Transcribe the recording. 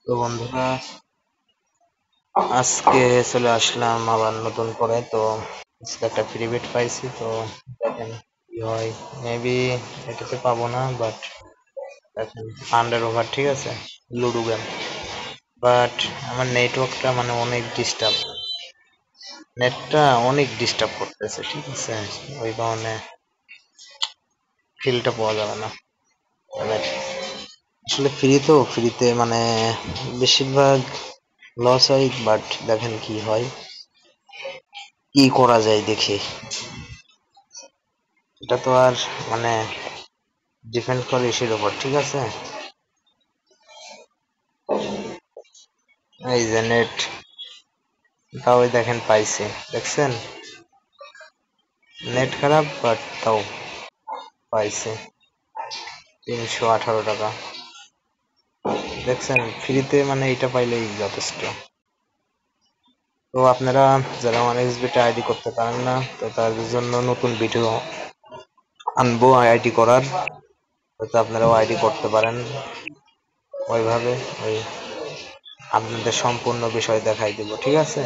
তো বন্ধুরা, আজকে চলে আসলাম আবার নতুন করে। তো আজকে একটা ফ্রি বিট পাইছি, তো দেখেন কি হয়। মেবি এটাতে পাবো না, বাট দেখেন আন্ডার ওভার, ঠিক আছে, লুডো গেম। বাট আমার নেটওয়ার্কটা মানে অনেক ডিস্টার্ব, নেটটা অনেক ডিস্টার্ব করতেছে, ঠিক আছে। ওই কারণে ফিলটা পাওয়া যাবে না। এবার আসলে ফ্রি, তো ফ্রিতে মানে বেশিরভাগ লস হয়, বাট দেখেন কি হয়, কি করা যায় দেখি। এটা তো আর মানে ডিপেন্ড করে ইসের উপর, ঠিক আছে। এই যে নেট, তাও দেখেন পাইছে, দেখছেন নেট খারাপ বাট তাও পাইছে 318 টাকা। দেখছেন ফ্রিতে মানে এটা পাইলেই যথেষ্ট। তো আপনারা যারা আমার এক্সবিতে আইডি করতে পারেন না, তো তাদের জন্য নতুন ভিডিও আনবো আইডি করার, তো আপনারাও আইডি করতে পারেন ওইভাবে। ওই আপনাদের সম্পূর্ণ বিষয় দেখাই দিব, ঠিক আছে।